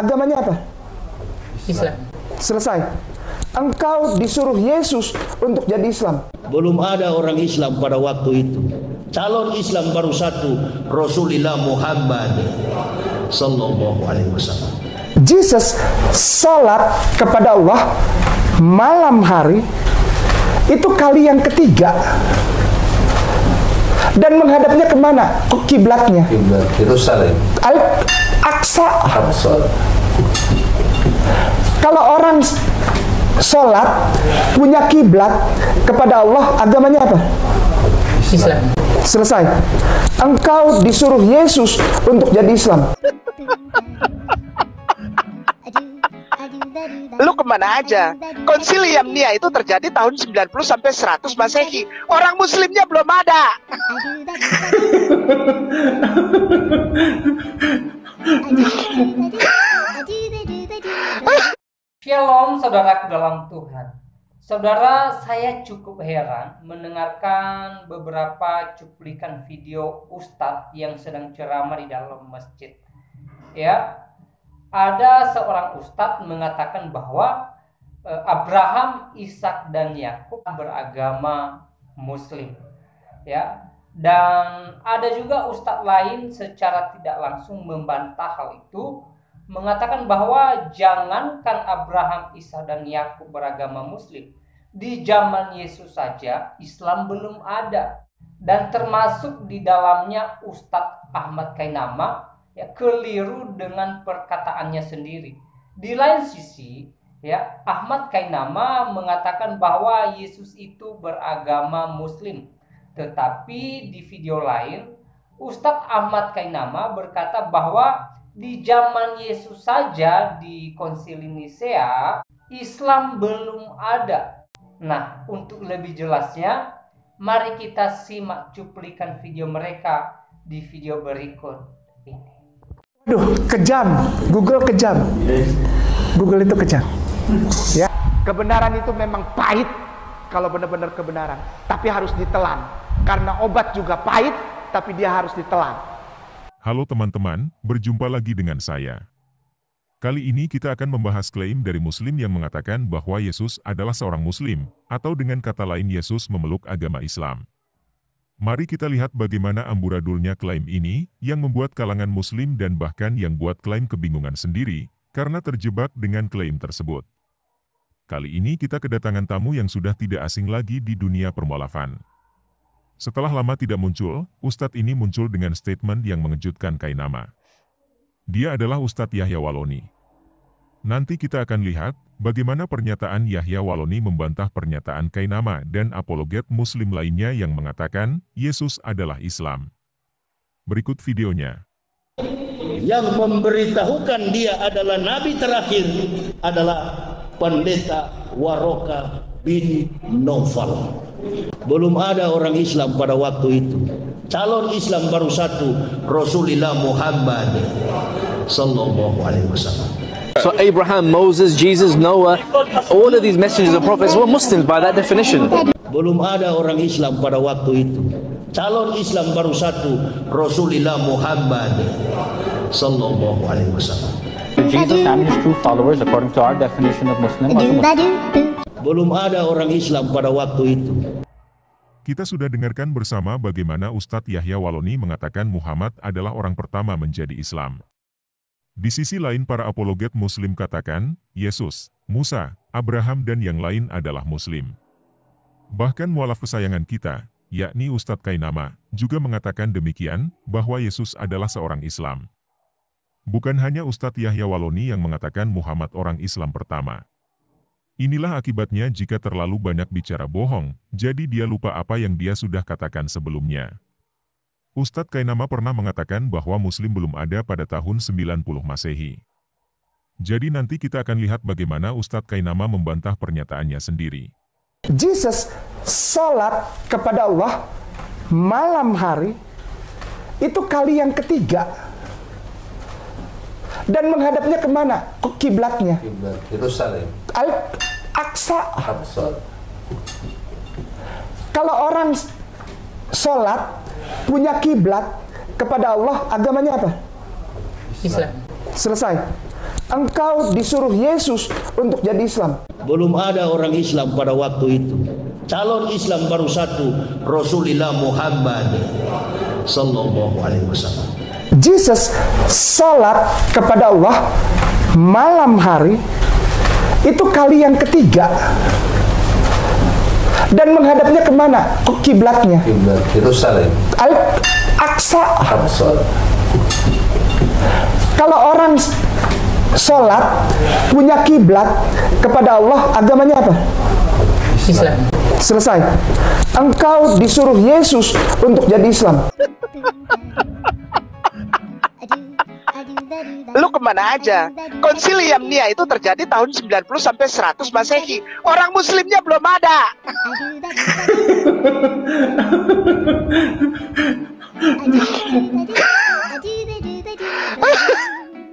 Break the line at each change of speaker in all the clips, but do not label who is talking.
agamanya apa?
Islam.
Selesai. Engkau disuruh Yesus untuk jadi Islam.
Belum ada orang Islam pada waktu itu. Calon Islam baru satu, Rasulullah Muhammad sallallahu alaihi wasallam.
Jesus salat kepada Allah malam hari itu kali yang ketiga. Dan menghadapnya kemana? Kiblatnya.
Kiblat Yerusalem.
Al-Aqsa.
Al-Aqsa.
Kalau orang sholat punya kiblat kepada Allah, agamanya apa?
Islam.
Selesai. Engkau disuruh Yesus untuk jadi Islam.
Lu kemana aja? Konsilium Nia itu terjadi tahun 90 sampai 100 Masehi. Orang muslimnya belum ada.
Shalom saudaraku dalam Tuhan. Saudara, saya cukup heran mendengarkan beberapa cuplikan video Ustadz yang sedang ceramah di dalam masjid. Ya, ada seorang Ustadz mengatakan bahwa Abraham, Ishak, dan Yakub beragama Muslim. Ya, dan ada juga Ustadz lain secara tidak langsung membantah hal itu, mengatakan bahwa jangankan Abraham, Ishak, dan Yakub beragama Muslim, di zaman Yesus saja Islam belum ada, dan termasuk di dalamnya Ustadz Ahmad Kainama ya keliru dengan perkataannya sendiri. Di lain sisi ya Ahmad Kainama mengatakan bahwa Yesus itu beragama Muslim, tetapi di video lain Ustadz Ahmad Kainama berkata bahwa di zaman Yesus saja di Konsili Nisea Islam belum ada. Nah, untuk lebih jelasnya, mari kita simak cuplikan video mereka di video berikut ini.
Aduh, kejam. Google kejam. Google itu kejam. Ya, kebenaran itu memang pahit kalau benar-benar kebenaran, tapi harus ditelan. Karena obat juga pahit, tapi dia harus ditelan.
Halo teman-teman, berjumpa lagi dengan saya. Kali ini kita akan membahas klaim dari Muslim yang mengatakan bahwa Yesus adalah seorang Muslim, atau dengan kata lain Yesus memeluk agama Islam. Mari kita lihat bagaimana amburadulnya klaim ini, yang membuat kalangan Muslim dan bahkan yang buat klaim kebingungan sendiri, karena terjebak dengan klaim tersebut. Kali ini kita kedatangan tamu yang sudah tidak asing lagi di dunia permualafan. Setelah lama tidak muncul, Ustadz ini muncul dengan statement yang mengejutkan Kainama. Dia adalah Ustadz Yahya Waloni. Nanti kita akan lihat bagaimana pernyataan Yahya Waloni membantah pernyataan Kainama dan apologet Muslim lainnya yang mengatakan Yesus adalah Islam. Berikut videonya.
Yang memberitahukan dia adalah nabi terakhir adalah Pendeta Waroka bin Naufal. Belum ada orang Islam pada waktu itu. Calon Islam baru satu, Rasulullah Muhammad sallallahu alaihi wasallam.
So Abraham, Moses, Jesus, Noah, all of these messengers and prophets were Muslims by that definition.
Belum ada orang Islam pada waktu itu. Calon Islam baru satu, Rasulullah Muhammad sallallahu alaihi wasallam.
Jesus and his true followers, according to our definition of Muslim, are Muslims.
Belum ada orang Islam pada waktu itu.
Kita sudah dengarkan bersama bagaimana Ustadz Yahya Waloni mengatakan Muhammad adalah orang pertama menjadi Islam. Di sisi lain para apologet Muslim katakan, Yesus, Musa, Abraham dan yang lain adalah Muslim. Bahkan mualaf kesayangan kita, yakni Ustadz Kainama, juga mengatakan demikian, bahwa Yesus adalah seorang Islam. Bukan hanya Ustadz Yahya Waloni yang mengatakan Muhammad orang Islam pertama. Inilah akibatnya jika terlalu banyak bicara bohong, jadi dia lupa apa yang dia sudah katakan sebelumnya. Ustadz Kainama pernah mengatakan bahwa Muslim belum ada pada tahun 90 Masehi. Jadi nanti kita akan lihat bagaimana Ustadz Kainama membantah pernyataannya sendiri.
Jesus salat kepada Allah malam hari itu kali yang ketiga. Dan menghadapnya kemana? Kiblatnya.
Kiblat Yerusalem.
Al-Aqsa.
Al-Aqsa.
Kalau orang sholat punya kiblat kepada Allah, agamanya apa?
Islam.
Selesai. engkau disuruh Yesus untuk jadi Islam.
Belum ada orang Islam pada waktu itu. Calon Islam baru satu, Rasulullah Muhammad sallallahu alaihi wasallam.
Jesus salat kepada Allah malam hari itu kali yang ketiga. Dan menghadapnya kemana? Ke kiblatnya.
Kiblat Yerusalem.
Al-Aqsa.
Aqsa.
Kalau orang sholat punya kiblat kepada Allah, agamanya apa?
Islam.
Selesai. Engkau disuruh Yesus untuk jadi Islam.
Lu kemana aja? Konsilium Nia itu terjadi tahun 90 sampai 100 Masehi. Orang muslimnya belum ada.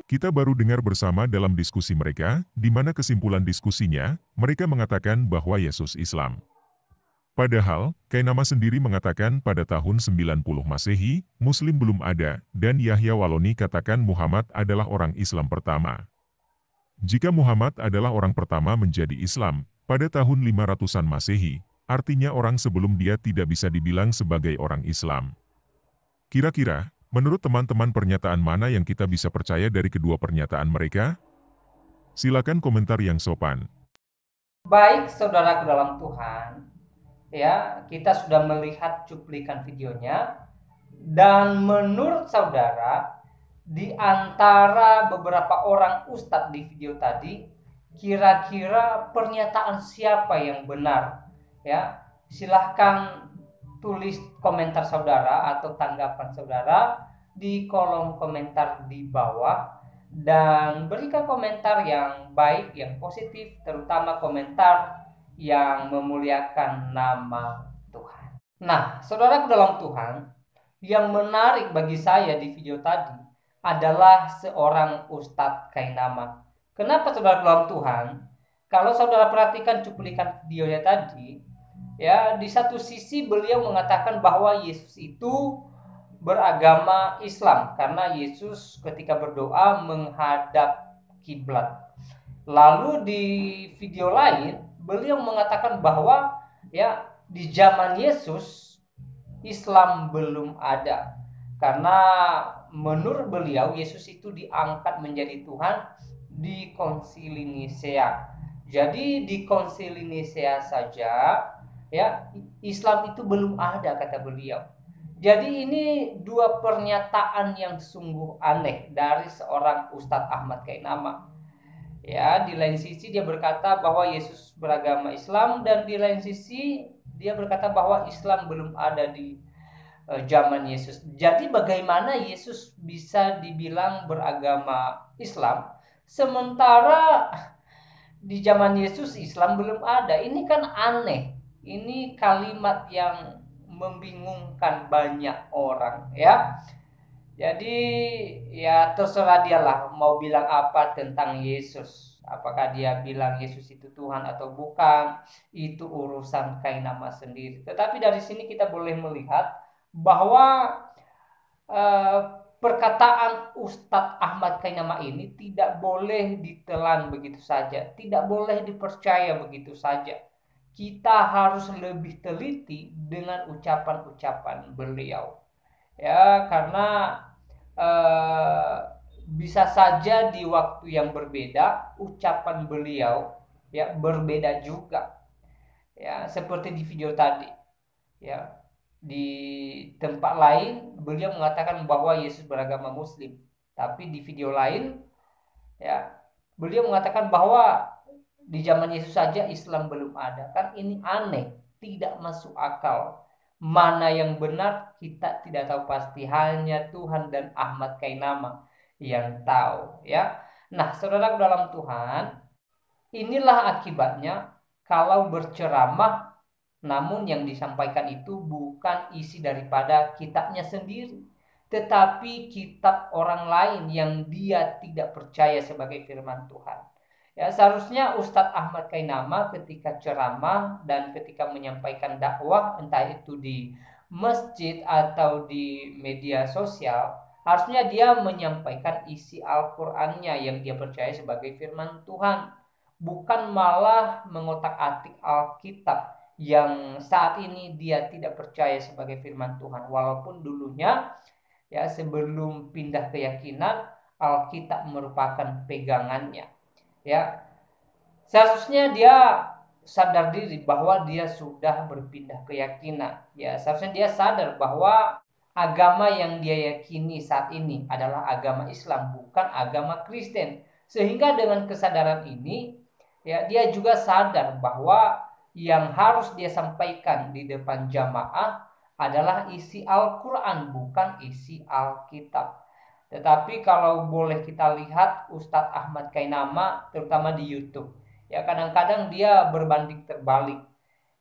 Kita baru dengar bersama dalam diskusi mereka, di mana kesimpulan diskusinya, mereka mengatakan bahwa Yesus Islam. Padahal, Kainama sendiri mengatakan pada tahun 90 Masehi, Muslim belum ada, dan Yahya Waloni katakan Muhammad adalah orang Islam pertama. Jika Muhammad adalah orang pertama menjadi Islam, pada tahun 500-an Masehi, artinya orang sebelum dia tidak bisa dibilang sebagai orang Islam. Kira-kira, menurut teman-teman pernyataan mana yang kita bisa percaya dari kedua pernyataan mereka? Silakan komentar yang sopan.
Baik saudara ke dalam Tuhan, ya, kita sudah melihat cuplikan videonya, dan menurut saudara, di antara beberapa orang ustadz di video tadi, kira-kira pernyataan siapa yang benar? Ya, silahkan tulis komentar saudara atau tanggapan saudara di kolom komentar di bawah, dan berikan komentar yang baik, yang positif, terutama komentar yang memuliakan nama Tuhan. Nah, saudara ke dalam Tuhan, yang menarik bagi saya di video tadi adalah seorang Ustadz Kainama. Kenapa saudara ke dalam Tuhan? Kalau saudara perhatikan cuplikan videonya tadi, ya, di satu sisi beliau mengatakan bahwa Yesus itu beragama Islam karena Yesus ketika berdoa menghadap kiblat. Lalu di video lain beliau mengatakan bahwa ya di zaman Yesus Islam belum ada, karena menurut beliau Yesus itu diangkat menjadi Tuhan di Konsili Nisea. Jadi di Konsili Nisea saja ya Islam itu belum ada, kata beliau. Jadi ini dua pernyataan yang sungguh aneh dari seorang Ustadz Ahmad Kainama. Ya, di lain sisi dia berkata bahwa Yesus beragama Islam, dan di lain sisi dia berkata bahwa Islam belum ada di zaman Yesus. Jadi bagaimana Yesus bisa dibilang beragama Islam sementara di zaman Yesus Islam belum ada? Ini kan aneh. Ini kalimat yang membingungkan banyak orang, ya. Jadi ya terserah dialah mau bilang apa tentang Yesus. Apakah dia bilang Yesus itu Tuhan atau bukan, itu urusan Kainama sendiri. Tetapi dari sini kita boleh melihat bahwa perkataan Ustadz Ahmad Kainama ini tidak boleh ditelan begitu saja, tidak boleh dipercaya begitu saja. Kita harus lebih teliti dengan ucapan-ucapan beliau, ya, karena bisa saja di waktu yang berbeda ucapan beliau ya berbeda juga, ya, seperti di video tadi, ya. Di tempat lain beliau mengatakan bahwa Yesus beragama Muslim, tapi di video lain ya beliau mengatakan bahwa di zaman Yesus saja Islam belum ada. Kan ini aneh, tidak masuk akal. Mana yang benar kita tidak tahu pasti, hanya Tuhan dan Ahmad Kainama yang tahu, ya. Nah, saudara dalam Tuhan, inilah akibatnya kalau berceramah namun yang disampaikan itu bukan isi daripada kitabnya sendiri, tetapi kitab orang lain yang dia tidak percaya sebagai firman Tuhan. Ya, seharusnya Ustadz Ahmad Kainama ketika ceramah dan ketika menyampaikan dakwah, entah itu di masjid atau di media sosial Harusnya dia menyampaikan isi Al-Qur'annya yang dia percaya sebagai firman Tuhan, bukan malah mengotak-atik Alkitab yang saat ini dia tidak percaya sebagai firman Tuhan, walaupun dulunya ya sebelum pindah keyakinan Alkitab merupakan pegangannya. Ya, seharusnya dia sadar diri bahwa dia sudah berpindah keyakinan. Ya, seharusnya dia sadar bahwa agama yang dia yakini saat ini adalah agama Islam, bukan agama Kristen. Sehingga dengan kesadaran ini, ya, dia juga sadar bahwa yang harus dia sampaikan di depan jamaah adalah isi Al-Quran, bukan isi Alkitab. Tetapi kalau boleh kita lihat Ustadz Ahmad Kainama, terutama di YouTube, ya kadang-kadang dia berbanding terbalik.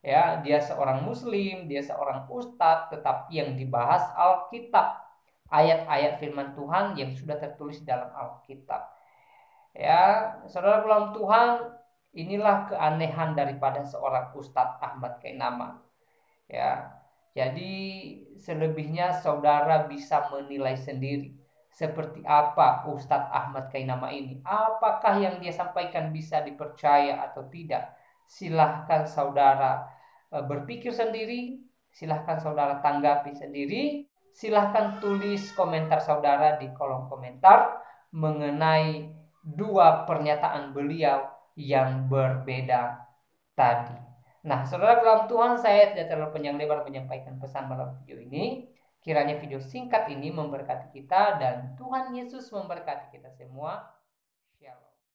Ya, dia seorang muslim, dia seorang ustadz, tetapi yang dibahas Alkitab, ayat-ayat firman Tuhan yang sudah tertulis dalam Alkitab. Ya, saudara dalam Tuhan, inilah keanehan daripada seorang Ustadz Ahmad Kainama. Ya, jadi selebihnya saudara bisa menilai sendiri seperti apa Ustadz Ahmad Kainama ini. Apakah yang dia sampaikan bisa dipercaya atau tidak? Silahkan saudara berpikir sendiri, silahkan saudara tanggapi sendiri, silahkan tulis komentar saudara di kolom komentar mengenai dua pernyataan beliau yang berbeda tadi. Nah, saudara dalam Tuhan, saya tidak terlalu panjang lebar menyampaikan pesan dalam video ini. Kiranya video singkat ini memberkati kita dan Tuhan Yesus memberkati kita semua.